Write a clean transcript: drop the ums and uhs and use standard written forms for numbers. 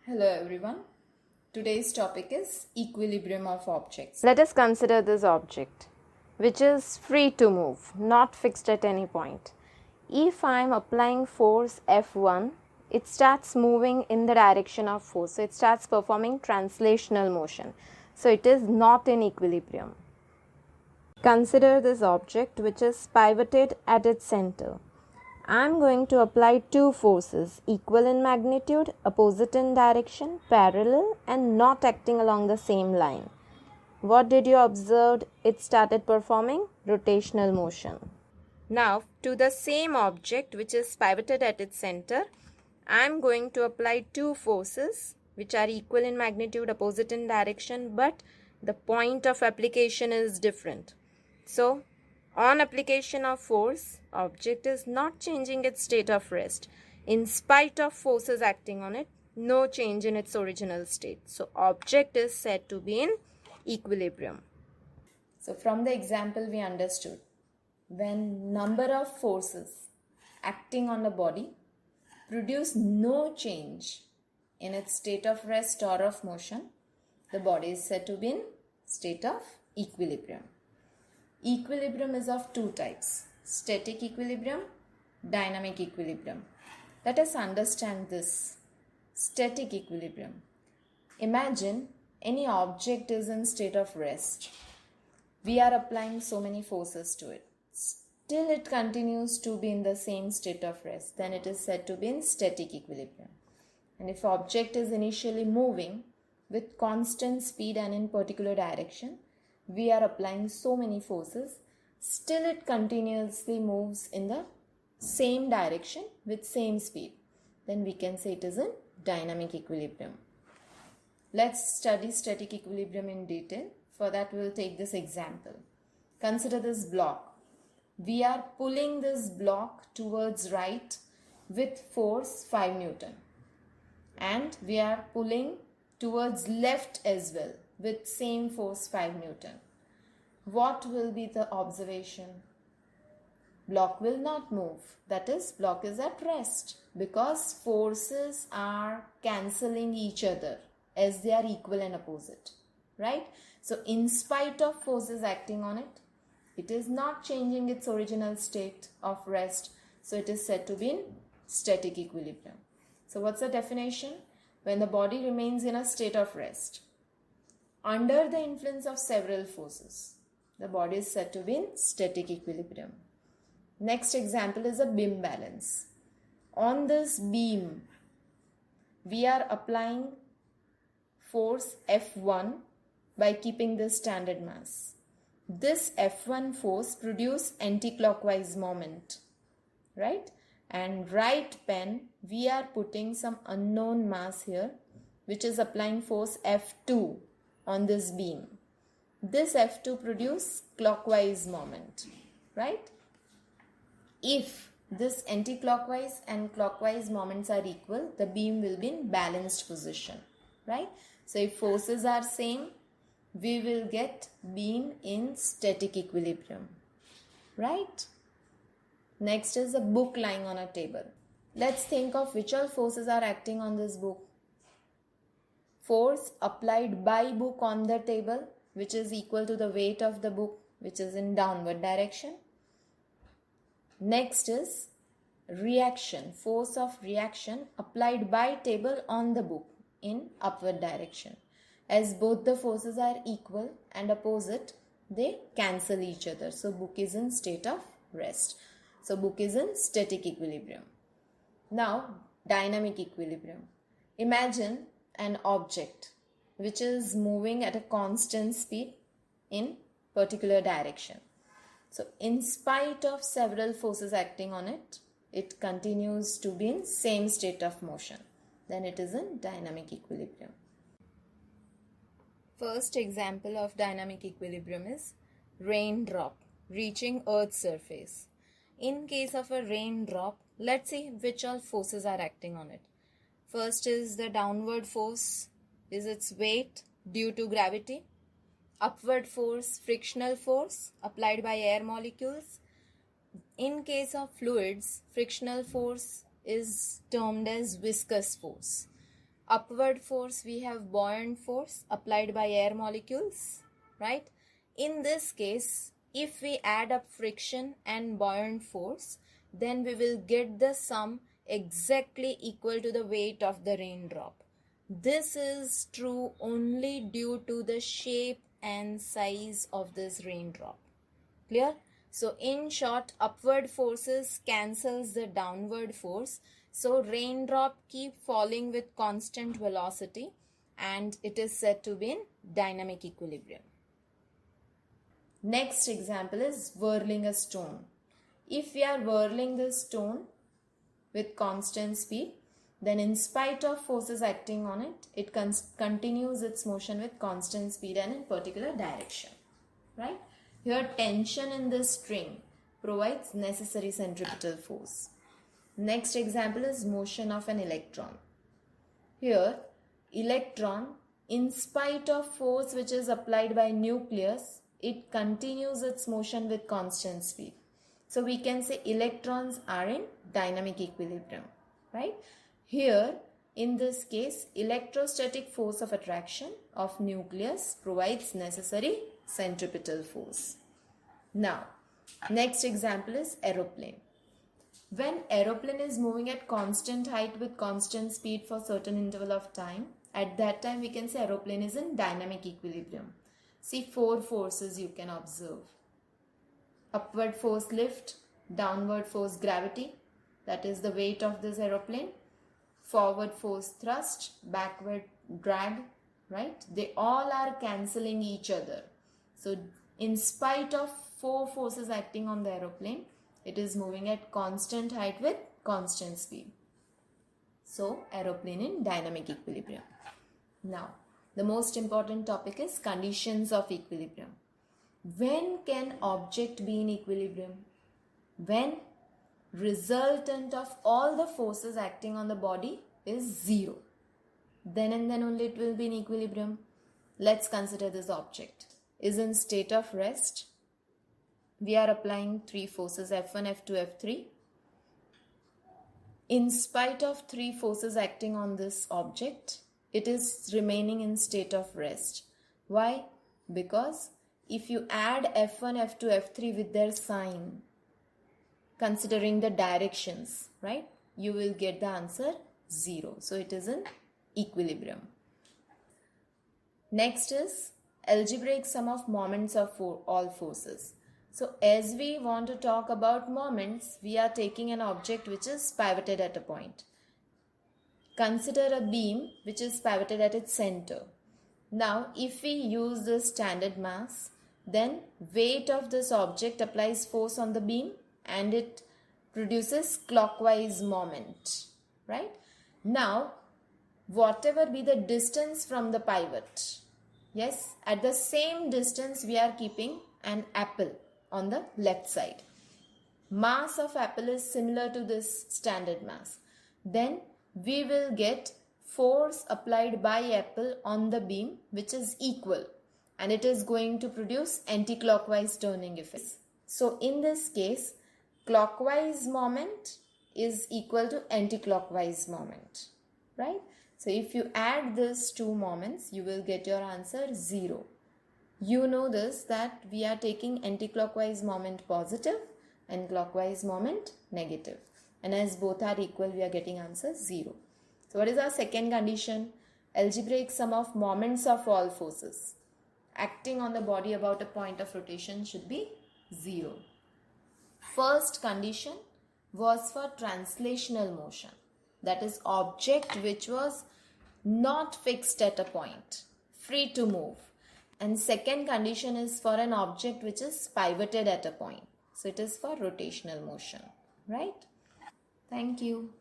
Hello everyone. Today's topic is equilibrium of objects. Let us consider this object, which is free to move, not fixed at any point. If I am applying force F1, it starts moving in the direction of force. So it starts performing translational motion. So it is not in equilibrium. Consider this object which is pivoted at its center. I am going to apply two forces, equal in magnitude, opposite in direction, parallel, and not acting along the same line. What did you observe? It started performing rotational motion. Now, to the same object which is pivoted at its center, I am going to apply two forces which are equal in magnitude, opposite in direction, but the point of application is different. So, on application of force, object is not changing its state of rest. In spite of forces acting on it, no change in its original state. So, object is said to be in equilibrium. So from the example we understood, when number of forces acting on the body produce no change in its state of rest or of motion, the body is said to be in state of equilibrium. Equilibrium is of two types, static equilibrium, dynamic equilibrium. Let us understand this. Static equilibrium. Imagine any object is in state of rest. We are applying so many forces to it. Still it continues to be in the same state of rest. Then it is said to be in static equilibrium. And if object is initially moving with constant speed and in particular direction, we are applying so many forces, still it continuously moves in the same direction with same speed. Then we can say it is in dynamic equilibrium. Let's study static equilibrium in detail. For that we will take this example. Consider this block. We are pulling this block towards right with force 5 Newton. And we are pulling towards left as well with same force 5 Newton. What will be the observation? Block will not move. That is, block is at rest because forces are cancelling each other as they are equal and opposite. Right? So, in spite of forces acting on it, it is not changing its original state of rest. So, it is said to be in static equilibrium. So, what's the definition? When the body remains in a state of rest under the influence of several forces, the body is said to be in static equilibrium. Next example is a beam balance. On this beam, we are applying force F1 by keeping the standard mass. This F1 force produces anti-clockwise moment, right? And right pen, we are putting some unknown mass here, which is applying force F2 on this beam. This F2 produces clockwise moment, right? If this anti-clockwise and clockwise moments are equal, the beam will be in balanced position, right? So if forces are same, we will get beam in static equilibrium, right? Next is a book lying on a table. Let's think of which all forces are acting on this book. Force applied by book on the table, which is equal to the weight of the book, which is in downward direction. Next is reaction, force of reaction applied by table on the book in upward direction. As both the forces are equal and opposite, they cancel each other. So book is in state of rest. So book is in static equilibrium. Now dynamic equilibrium. Imagine an object which is moving at a constant speed in particular direction. So in spite of several forces acting on it, it continues to be in same state of motion. Then it is in dynamic equilibrium. First example of dynamic equilibrium is raindrop reaching Earth's surface. In case of a raindrop, let's see which all forces are acting on it. First is the downward force, is its weight due to gravity. Upward force, frictional force applied by air molecules. In case of fluids, frictional force is termed as viscous force. upward force, we have buoyant force applied by air molecules, right? In this case, if we add up friction and buoyant force, then we will get the sum exactly equal to the weight of the raindrop. This is true only due to the shape and size of this raindrop. Clear? So in short, upward forces cancels the downward force. So raindrop keep falling with constant velocity and it is said to be in dynamic equilibrium. Next example is whirling a stone. If we are whirling this stone with constant speed, then in spite of forces acting on it, it continues its motion with constant speed and in particular direction, right? Here tension in this string provides necessary centripetal force. Next example is motion of an electron. Here electron, in spite of force which is applied by nucleus, it continues its motion with constant speed. So we can say electrons are in dynamic equilibrium, right? Here in this case, electrostatic force of attraction of nucleus provides necessary centripetal force. Now, next example is aeroplane. When aeroplane is moving at constant height with constant speed for certain interval of time, at that time we can say aeroplane is in dynamic equilibrium. See, 4 forces you can observe. Upward force lift, downward force gravity, that is the weight of this aeroplane. Forward force thrust, backward drag, right? They all are cancelling each other. So in spite of 4 forces acting on the aeroplane, it is moving at constant height with constant speed. So aeroplane in dynamic equilibrium. Now, the most important topic is conditions of equilibrium. When can object be in equilibrium? When resultant of all the forces acting on the body is 0. Then and then only it will be in equilibrium. Let's consider this object is in state of rest. We are applying 3 forces F1, F2, F3. In spite of 3 forces acting on this object, it is remaining in state of rest. Why? Because if you add F1, F2, F3 with their sign, considering the directions, right, you will get the answer 0. So it is in equilibrium. Next is algebraic sum of moments of all forces. So as we want to talk about moments, we are taking an object which is pivoted at a point. Consider a beam which is pivoted at its center. Now if we use the standard mass, then weight of this object applies force on the beam and it produces clockwise moment, right? Now whatever be the distance from the pivot, yes, at the same distance we are keeping an apple on the left side. Mass of apple is similar to this standard mass. Then we will get force applied by apple on the beam which is equal and it is going to produce anti-clockwise turning effects. So in this case, clockwise moment is equal to anti-clockwise moment, right? So if you add these 2 moments, you will get your answer 0. You know this, that we are taking anti-clockwise moment positive and clockwise moment negative. And as both are equal, we are getting answer 0. So what is our second condition? Algebraic sum of moments of all forces acting on the body about a point of rotation should be 0. First condition was for translational motion. That is object which was not fixed at a point, free to move. And second condition is for an object which is pivoted at a point. So it is for rotational motion, right? Thank you.